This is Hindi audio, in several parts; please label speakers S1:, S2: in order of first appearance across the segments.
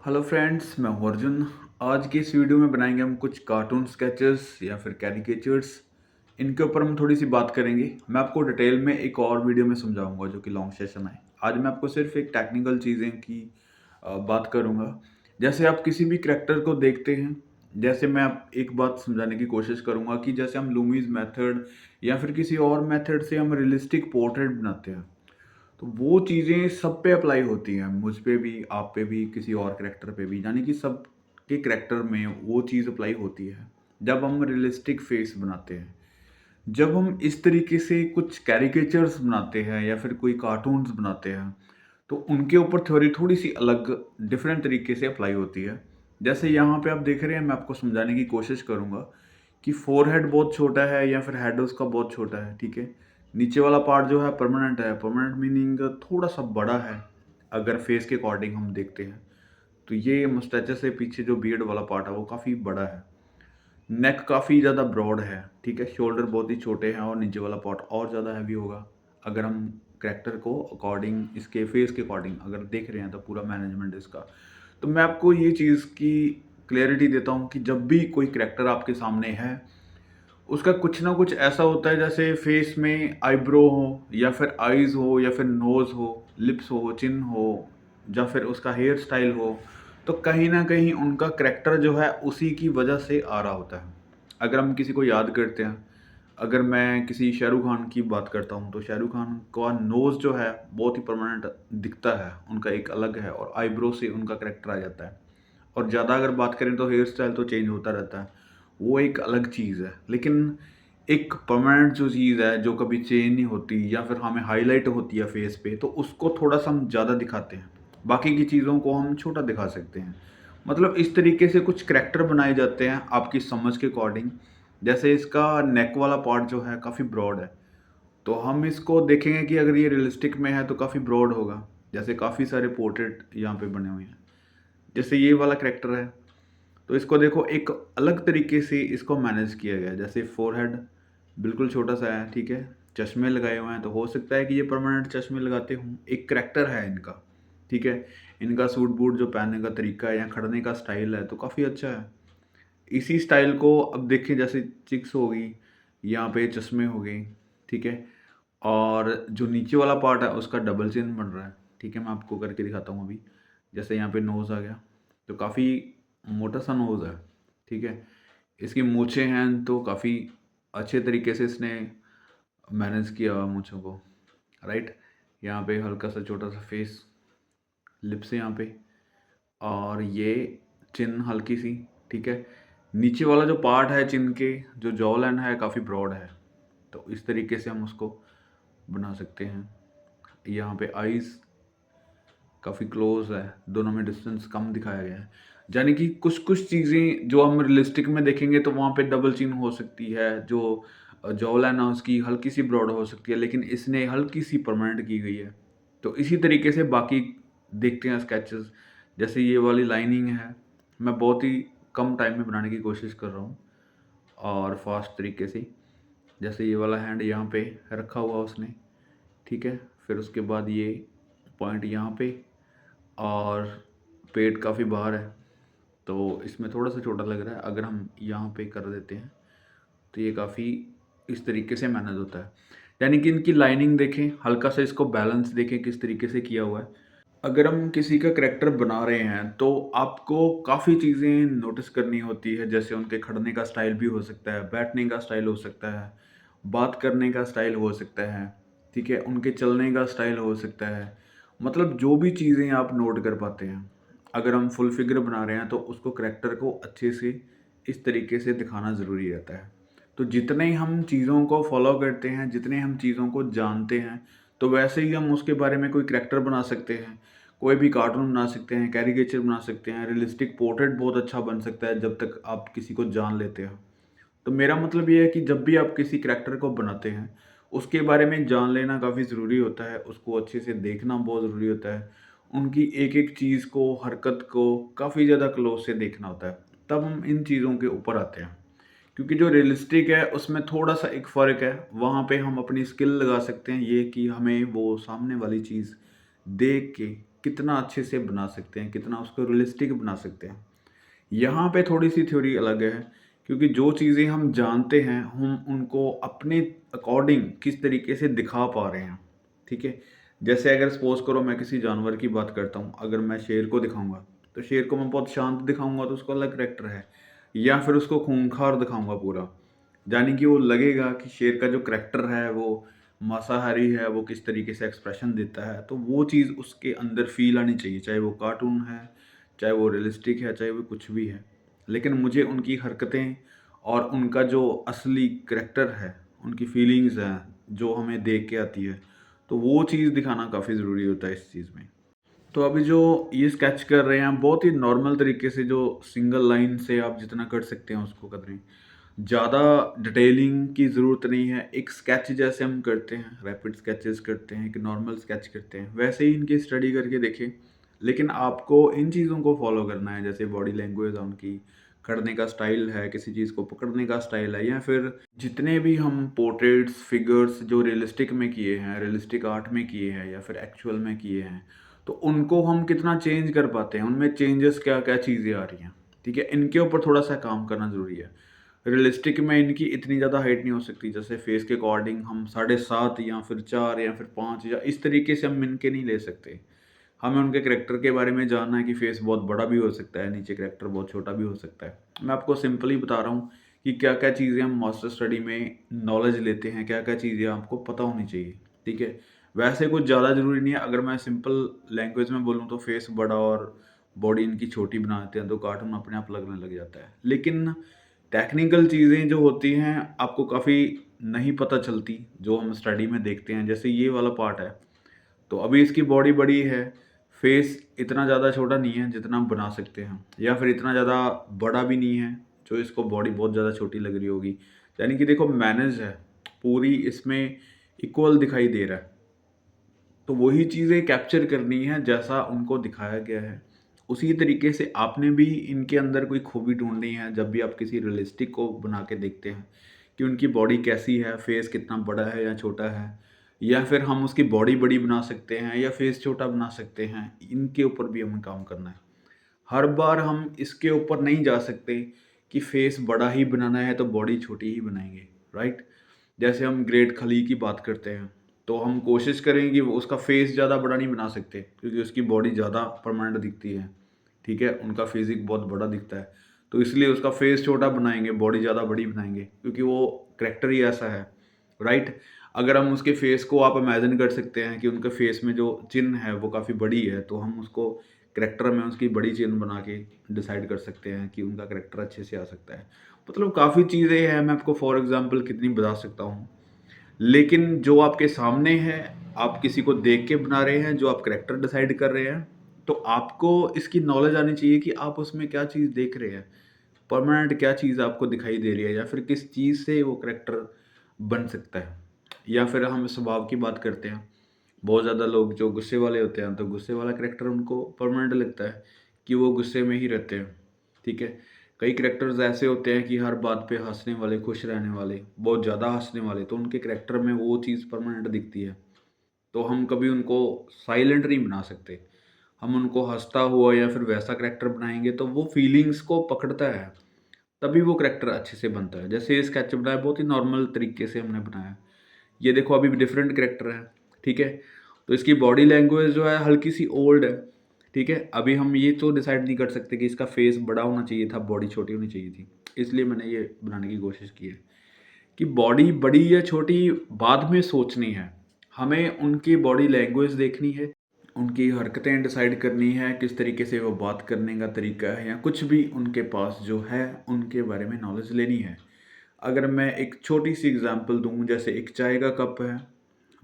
S1: हेलो फ्रेंड्स, मैं हूं अर्जुन। आज की इस वीडियो में बनाएंगे हम कुछ कार्टून स्केचेस या फिर कैरिकेचर्स। इनके ऊपर हम थोड़ी सी बात करेंगे। मैं आपको डिटेल में एक और वीडियो में समझाऊंगा जो कि लॉन्ग सेशन है। आज मैं आपको सिर्फ एक टेक्निकल चीज़ें की बात करूंगा। जैसे आप किसी भी करेक्टर को देखते हैं, जैसे मैं आप एक बात समझाने की कोशिश करूंगा कि जैसे हम लूमीज मेथड या फिर किसी और मेथड से हम रियलिस्टिक पोर्ट्रेट बनाते हैं, तो वो चीज़ें सब पे अप्लाई होती हैं, मुझ पे भी, आप पे भी, किसी और करैक्टर पे भी, यानी कि सब के करैक्टर में वो चीज़ अप्लाई होती है जब हम रियलिस्टिक फेस बनाते हैं। जब हम इस तरीके से कुछ कैरिकेचर्स बनाते हैं या फिर कोई कार्टून्स बनाते हैं, तो उनके ऊपर थ्योरी थोड़ी सी अलग, डिफरेंट तरीके से अप्लाई होती है। जैसे यहाँ पे आप देख रहे हैं, मैं आपको समझाने की कोशिश करूँगा कि फोरहेड बहुत छोटा है या फिर हेड उसका बहुत छोटा है, ठीक है। नीचे वाला पार्ट जो है परमानेंट है। परमानेंट मीनिंग थोड़ा सा बड़ा है अगर फेस के अकॉर्डिंग हम देखते हैं। तो ये मुस्टैचस से पीछे जो बियर्ड वाला पार्ट है वो काफ़ी बड़ा है। नेक काफ़ी ज़्यादा ब्रॉड है, ठीक है। शोल्डर बहुत ही छोटे हैं और नीचे वाला पार्ट और ज़्यादा हैवी होगा। अगर हम कैरेक्टर को अकॉर्डिंग, इसके फेस के अकॉर्डिंग अगर देख रहे हैं तो पूरा मैनेजमेंट इसका। तो मैं आपको ये चीज़ की क्लैरिटी देता हूँ कि जब भी कोई कैरेक्टर आपके सामने है, उसका कुछ ना कुछ ऐसा होता है, जैसे फेस में आईब्रो हो या फिर आईज हो या फिर नोज हो, लिप्स हो, चिन हो, या फिर उसका हेयर स्टाइल हो, तो कहीं ना कहीं उनका करैक्टर जो है उसी की वजह से आ रहा होता है। अगर हम किसी को याद करते हैं, अगर मैं किसी शाहरुख खान की बात करता हूँ, तो शाहरुख खान का नोज़ जो है बहुत ही परमानेंट दिखता है, उनका एक अलग है, और आईब्रो से उनका करैक्टर आ जाता है। और ज़्यादा अगर बात करें तो हेयर स्टाइल तो चेंज होता रहता है, वो एक अलग चीज़ है। लेकिन एक परमानेंट जो चीज़ है जो कभी चेंज नहीं होती या फिर हमें हाईलाइट होती है फेस पे, तो उसको थोड़ा सा हम ज़्यादा दिखाते हैं, बाकी की चीज़ों को हम छोटा दिखा सकते हैं। मतलब इस तरीके से कुछ करैक्टर बनाए जाते हैं आपकी समझ के अकॉर्डिंग। जैसे इसका नेक वाला पार्ट जो है काफ़ी ब्रॉड है, तो हम इसको देखेंगे कि अगर ये रियलिस्टिक में है तो काफ़ी ब्रॉड होगा। जैसे काफ़ी सारे पोर्ट्रेट यहाँ पे बने हुए हैं, जैसे ये वाला करैक्टर है, तो इसको देखो एक अलग तरीके से इसको मैनेज किया गया है। जैसे फोरहेड बिल्कुल छोटा सा है, ठीक है। चश्मे लगाए हुए हैं, तो हो सकता है कि ये परमानेंट चश्मे लगाते हों। एक करैक्टर है इनका, ठीक है। इनका सूट बूट जो पहनने का तरीका है या खड़ने का स्टाइल है तो काफ़ी अच्छा है। इसी स्टाइल को अब देखिए, जैसे चिक्स हो गई, यहाँ पे चश्मे हो गए, ठीक है। और जो नीचे वाला पार्ट है उसका डबल चिन बन रहा है, ठीक है। मैं आपको करके दिखाता हूँ अभी। जैसे यहाँ पे नोज़ आ गया, तो काफ़ी मोटा सा नोज़ है, ठीक है। इसकी मूछें हैं तो काफ़ी अच्छे तरीके से इसने मैनेज किया हुआ मूछों को, राइट। यहाँ पे हल्का सा छोटा सा फेस, लिप्स यहाँ पे, और ये चिन हल्की सी, ठीक है। नीचे वाला जो पार्ट है चिन के, जो जॉ लाइन है, काफ़ी ब्रॉड है, तो इस तरीके से हम उसको बना सकते हैं। यहाँ पे आईज काफ़ी क्लोज है, दोनों में डिस्टेंस कम दिखाया गया है। यानी कि कुछ कुछ चीज़ें जो हम रियलिस्टिक में देखेंगे तो वहाँ पे डबल चिन हो सकती है, जो जॉ लाइन है उसकी हल्की सी ब्रॉड हो सकती है, लेकिन इसने हल्की सी परमानेंट की गई है। तो इसी तरीके से बाकी देखते हैं स्केचेस। जैसे ये वाली लाइनिंग है, मैं बहुत ही कम टाइम में बनाने की कोशिश कर रहा हूँ और फास्ट तरीके से। जैसे ये वाला हैंड यहाँ पे रखा हुआ उसने, ठीक है। फिर उसके बाद ये पॉइंट यहाँ पे, और पेट काफ़ी बाहर है, तो इसमें थोड़ा सा छोटा लग रहा है। अगर हम यहाँ पे कर देते हैं तो ये काफ़ी इस तरीके से मैनेज होता है। यानी कि इनकी लाइनिंग देखें, हल्का सा इसको बैलेंस देखें किस तरीके से किया हुआ है। अगर हम किसी का करैक्टर बना रहे हैं तो आपको काफ़ी चीज़ें नोटिस करनी होती है। जैसे उनके खड़ने का स्टाइल भी हो सकता है, बैठने का स्टाइल हो सकता है, बात करने का स्टाइल हो सकता है, ठीक है, उनके चलने का स्टाइल हो सकता है। मतलब जो भी चीज़ें आप नोट कर पाते हैं, अगर हम फुल फिगर बना रहे हैं तो उसको करैक्टर को अच्छे से इस तरीके से दिखाना ज़रूरी रहता है। तो जितने हम चीज़ों को फॉलो करते हैं, जितने हम चीज़ों को जानते हैं, तो वैसे ही हम उसके बारे में कोई करैक्टर बना सकते हैं, कोई भी कार्टून बना सकते हैं, कैरिकेचर बना सकते हैं, रियलिस्टिक पोर्ट्रेट बहुत अच्छा बन सकता है जब तक आप किसी को जान लेते हो। तो मेरा मतलब ये है कि जब भी आप किसी करैक्टर को बनाते हैं, उसके बारे में जान लेना काफ़ी ज़रूरी होता है, उसको अच्छे से देखना बहुत ज़रूरी होता है, उनकी एक-एक चीज़ को, हरकत को काफ़ी ज़्यादा क्लोज़ से देखना होता है, तब हम इन चीज़ों के ऊपर आते हैं। क्योंकि जो रियलिस्टिक है उसमें थोड़ा-सा एक फ़र्क है, वहाँ पे हम अपनी स्किल लगा सकते हैं, ये कि हमें वो सामने वाली चीज़ देख के कितना अच्छे से बना सकते हैं, कितना उसको रियलिस्टिक बना सकते हैं। यहाँ पे थोड़ी-सी थ्योरी अलग है, क्योंकि जो चीज़ें हम जानते हैं, हम उनको अपने अकॉर्डिंग किस तरीके से दिखा पा रहे हैं, ठीक है? जैसे अगर सपोज़ करो मैं किसी जानवर की बात करता हूँ, अगर मैं शेर को दिखाऊँगा, तो शेर को मैं बहुत शांत दिखाऊँगा तो उसका अलग करैक्टर है, या फिर उसको खूंखार दिखाऊँगा पूरा, यानी कि वो लगेगा कि शेर का जो करैक्टर है वो मांसाहारी है, वो किस तरीके से एक्सप्रेशन देता है, तो वो चीज़ उसके अंदर फ़ील आनी चाहिए, चाहे वो कार्टून है, चाहे वो रियलिस्टिक है, चाहे वो कुछ भी है। लेकिन मुझे उनकी हरकतें और उनका जो असली करैक्टर है, उनकी फीलिंग्स हैं, जो हमें देख के आती है, तो वो चीज़ दिखाना काफ़ी ज़रूरी होता है इस चीज़ में। तो अभी जो ये स्केच कर रहे हैं, बहुत ही नॉर्मल तरीके से जो सिंगल लाइन से आप जितना कर सकते हैं उसको कर रहे हैं। ज़्यादा डिटेलिंग की ज़रूरत नहीं है। एक स्केच जैसे हम करते हैं, रैपिड स्केचेस करते हैं, एक नॉर्मल स्केच करते हैं, वैसे ही इनकी स्टडी करके देखें। लेकिन आपको इन चीज़ों को फ़ॉलो करना है, जैसे बॉडी लैंग्वेज है उनकी, करने का स्टाइल है, किसी चीज़ को पकड़ने का स्टाइल है, या फिर जितने भी हम पोर्ट्रेट्स, फिगर्स जो रियलिस्टिक में किए हैं, रियलिस्टिक आर्ट में किए हैं या फिर एक्चुअल में किए हैं, तो उनको हम कितना चेंज कर पाते हैं, उनमें चेंजेस क्या-क्या चीज़ें आ रही हैं, ठीक है? इनके ऊपर थोड़ा-सा काम करना ज़रूरी है। रियलिस्टिक में इनकी इतनी ज़्यादा हाइट नहीं हो सकती, जैसे फेस के अकॉर्डिंग हम 7.5 या फिर 4 या फिर 5 या इस तरीके से हम इनके नहीं ले सकते। हमें उनके करैक्टर के बारे में जानना है कि फेस बहुत बड़ा भी हो सकता है, नीचे करैक्टर बहुत छोटा भी हो सकता है। मैं आपको सिंपली बता रहा हूँ कि क्या-क्या चीज़ें हम मास्टर स्टडी में नॉलेज लेते हैं, क्या-क्या चीज़ें आपको पता होनी चाहिए, ठीक है? वैसे कुछ ज़्यादा ज़रूरी नहीं है, अगर मैं सिंपल लैंग्वेज में बोलूँ तो फेस बड़ा और बॉडी इनकी छोटी बना देते हैं, तो कार्टून अपने आप लगने लग जाता है। लेकिन टेक्निकल चीज़ें जो होती हैं, आपको काफ़ी नहीं पता चलती, जो हम स्टडी में देखते हैं। जैसे ये वाला पार्ट है, तो अभी इसकी बॉडी बड़ी है, फेस इतना ज़्यादा छोटा नहीं है जितना हम बना सकते हैं, या फिर इतना ज़्यादा बड़ा भी नहीं है, जो इसको बॉडी बहुत ज़्यादा छोटी लग रही होगी। यानी कि देखो मैनेज है, पूरी इसमें इक्वल दिखाई दे रहा है। तो वही चीज़ें कैप्चर करनी है जैसा उनको दिखाया गया है। उसी तरीके से आपने भी इनके अंदर कोई खूबी ढूँढनी है जब भी आप किसी रियलिस्टिक को बना के देखते हैं, कि उनकी बॉडी कैसी है, फेस कितना बड़ा है या छोटा है, या फिर हम उसकी बॉडी बड़ी बना सकते हैं या फेस छोटा बना सकते हैं, इनके ऊपर भी हमें काम करना है। हर बार हम इसके ऊपर नहीं जा सकते कि फेस बड़ा ही बनाना है तो बॉडी छोटी ही बनाएँगे, राइट? जैसे हम ग्रेट खली की बात करते हैं, तो हम कोशिश करेंगे कि वो उसका फेस ज़्यादा बड़ा नहीं बना सकते क्योंकि उसकी बॉडी ज़्यादा परमानेंट दिखती है, ठीक है? उनका फिज़िक बहुत बड़ा दिखता है, तो इसलिए उसका फेस छोटा बनाएँगे, बॉडी ज़्यादा बड़ी बनाएँगे क्योंकि वो करैक्टर ही ऐसा है, राइट? अगर हम उसके फेस को आप इमेजिन कर सकते हैं कि उनके फेस में जो चिन है वो काफ़ी बड़ी है, तो हम उसको करैक्टर में उसकी बड़ी चिन बना के डिसाइड कर सकते हैं कि उनका करैक्टर अच्छे से आ सकता है। मतलब काफ़ी चीज़ें हैं, मैं आपको फॉर एग्ज़ाम्पल कितनी बता सकता हूँ। लेकिन जो आपके सामने है, आप किसी को देख के बना रहे हैं, जो आप करैक्टर डिसाइड कर रहे हैं, तो आपको इसकी नॉलेज आनी चाहिए कि आप उसमें क्या चीज़ देख रहे हैं। परमानेंट क्या चीज़ आपको दिखाई दे रही है या फिर किस चीज़ से वो करैक्टर बन सकता है। या फिर हम स्वभाव की बात करते हैं, बहुत ज़्यादा लोग जो गुस्से वाले होते हैं, तो गुस्से वाला करैक्टर उनको परमानेंट लगता है कि वो गुस्से में ही रहते हैं, ठीक है? कई करैक्टर्स ऐसे होते हैं कि हर बात पे हँसने वाले, खुश रहने वाले, बहुत ज़्यादा हँसने वाले, तो उनके करैक्टर में वो चीज़ परमानेंट दिखती है। तो हम कभी उनको साइलेंट नहीं बना सकते। हम उनको हँसता हुआ या फिर वैसा करैक्टर बनाएँगे तो वो फीलिंग्स को पकड़ता है, तभी वो करैक्टर अच्छे से बनता है। जैसे ये स्केच बनाया, बहुत ही नॉर्मल तरीके से हमने बनाया। ये देखो अभी भी डिफरेंट करैक्टर है, ठीक है? तो इसकी बॉडी लैंग्वेज जो है हल्की-सी ओल्ड है, ठीक है? अभी हम ये तो डिसाइड नहीं कर सकते कि इसका फेस बड़ा होना चाहिए था, बॉडी छोटी होनी चाहिए थी। इसलिए मैंने ये बनाने की कोशिश की है कि बॉडी बड़ी या छोटी बाद में सोचनी है। हमें उनकी बॉडी लैंग्वेज देखनी है, उनकी हरकतें डिसाइड करनी है, किस तरीके से वो बात करने का तरीका है या कुछ भी उनके पास जो है, उनके बारे में नॉलेज लेनी है। अगर मैं एक छोटी-सी एग्ज़ाम्पल दूँ, जैसे एक चाय का कप है,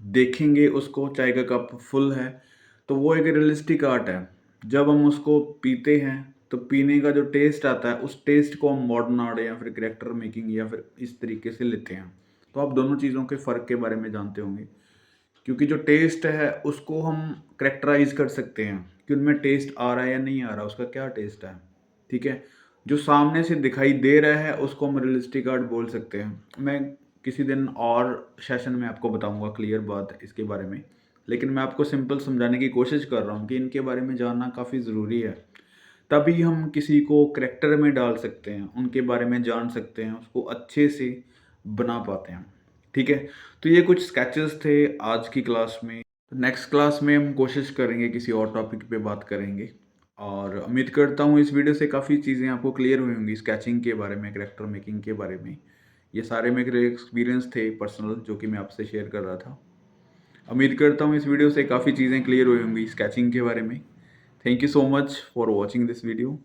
S1: देखेंगे उसको, चाय का कप फुल है, तो वो एक रियलिस्टिक आर्ट है। जब हम उसको पीते हैं, तो पीने का जो टेस्ट आता है, उस टेस्ट को हम मॉडर्न आर्ट या फिर करैक्टर मेकिंग या फिर इस तरीके से लेते हैं। तो आप दोनों चीज़ों के फ़र्क के बारे में जानते होंगे, क्योंकि जो टेस्ट है, उसको हम करैक्टराइज़ कर सकते हैं कि उनमें टेस्ट आ रहा है या नहीं आ रहा, उसका क्या टेस्ट है, ठीक है? जो सामने से दिखाई दे रहा है, उसको हम रियलिस्टिक आर्ट बोल सकते हैं। मैं किसी दिन और सेशन में आपको बताऊँगा क्लियर बात इसके बारे में। लेकिन मैं आपको सिंपल समझाने की कोशिश कर रहा हूँ कि इनके बारे में जानना काफ़ी ज़रूरी है। तभी हम किसी को करैक्टर में डाल सकते हैं, उनके बारे में जान सकते हैं, उसको अच्छे से बना पाते हैं। ठीक है? तो ये कुछ स्केचेस थे आज की क्लास में। नेक्स्ट क्लास में हम कोशिश करेंगे किसी और टॉपिक पे बात करेंगे और उम्मीद करता हूँ इस वीडियो से काफ़ी चीज़ें आपको क्लियर हुई होंगी स्केचिंग के बारे में, करैक्टर मेकिंग के बारे में। ये सारे मेरे एक्सपीरियंस थे पर्सनल जो कि मैं आपसे शेयर कर रहा था। उम्मीद करता हूँ इस वीडियो से काफ़ी चीज़ें क्लियर हुई होंगी स्केचिंग के बारे में। Thank you so much for watching this video.